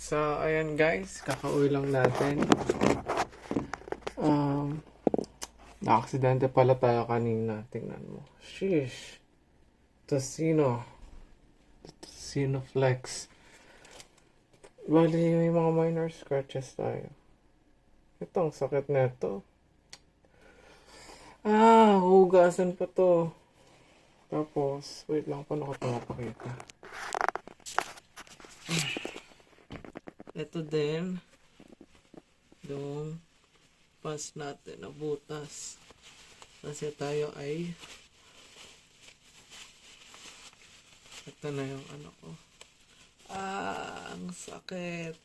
So, ayan guys, kakauwi lang natin. Na-aksidente pala tayo kanina. Tingnan mo. Sheesh. Tocino Flex. Bali, may mga minor scratches tayo. Ito, ang sakit na ito. Hugasan pa to. Tapos, wait lang, paano ko ito mapakita? Ito din. Yung pas natin na butas. Kasi tayo ay ito na yung ano ko. Ang sakit.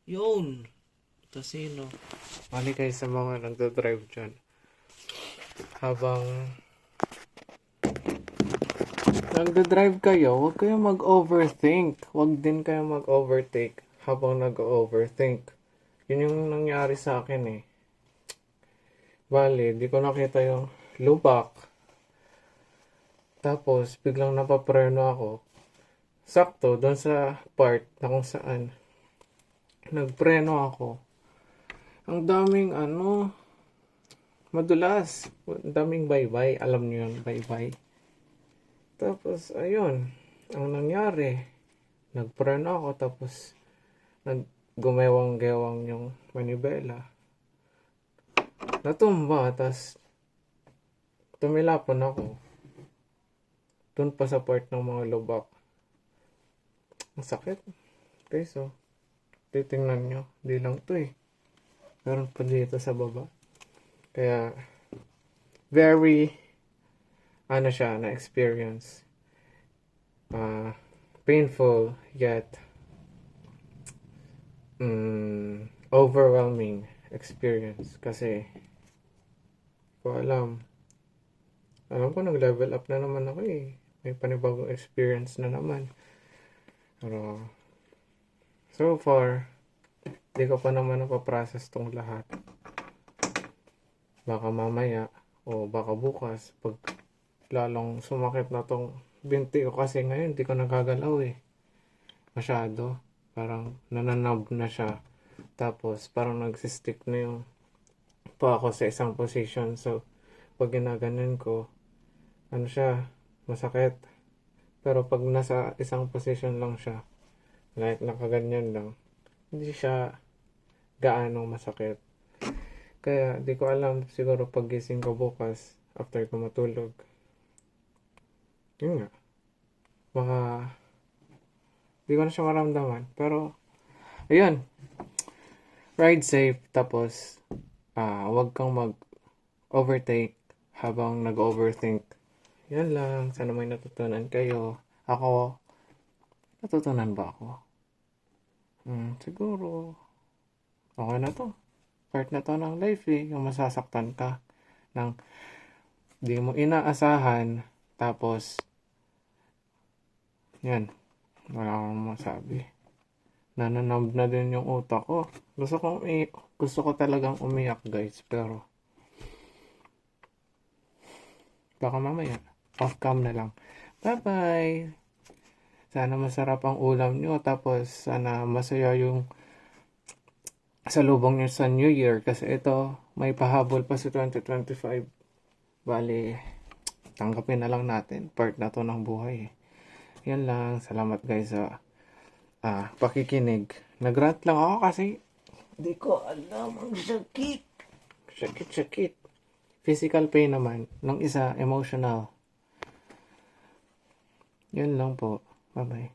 Yun. Tocino. Mali kayo sa mga nagdadrive dyan. Habang nagdadrive kayo, huwag kayong mag-overthink. Huwag din kayong mag-overtake habang nag-overthink. Yun yung nangyari sa akin eh. Bali, di ko nakita yung lubak. Tapos, biglang napapreno ako. Sakto, doon sa part na kung saan nagpreno ako. Ang daming madulas. Ang daming baybay. Alam niyo yun, baybay. Tapos, ayun. Ang nangyari, nagpreno ako. Tapos, gumewang-gewang yung manibela. Natumba. Tapos, tumilapon ako. Doon pa sa part ng mga lubak. Ang sakit. Okay, so, titingnan nyo. Di lang to eh. Meron pa dito sa baba. Kaya, very, siya, na-experience. Painful, yet, overwhelming experience. Kasi, ko alam ko nag-level up na naman ako eh. May panibagong experience na naman. Pero, so far, di ko pa naman napaprocess tong lahat. Baka mamaya, o baka bukas, pag lalong sumakit na tong binti ko kasi ngayon, di ko nagagalaw eh. Masyado. Parang nananab na siya. Tapos, parang nagsistick na yung pa ako sa isang position. So, pag ginaganon ko, masakit. Pero pag nasa isang position lang siya, like nakaganyan lang, hindi siya gaano masakit. Kaya di ko alam, siguro pag gising ko bukas, after ko matulog, yun nga, baka di ko na siya maramdaman. Pero, ayun, ride safe, tapos, wag kang mag-overtake habang nag-overthink. Yan lang. Sana may natutunan kayo. Ako, natutunan ba ako? Siguro, okay na to. Part na to ng life eh. Yung masasaktan ka ng di mo inaasahan. Tapos, yan. Wala akong masabi. Nananab na din yung utak ko. Gusto ko talagang umiyak guys. Pero, baka mamaya. Off-cam na lang. Bye-bye! Sana masarap ang ulam nyo. Tapos, sana masaya yung salubong nyo sa New Year. Kasi ito, may pahabol pa sa 2025. Bali, tanggapin na lang natin. Part na to ng buhay. Yan lang. Salamat guys sa pakikinig. Nagrant lang ako kasi di ko alam ang sakit. Sakit. Physical pain naman. Nung isa, emotional. Yun lang po. Bye-bye.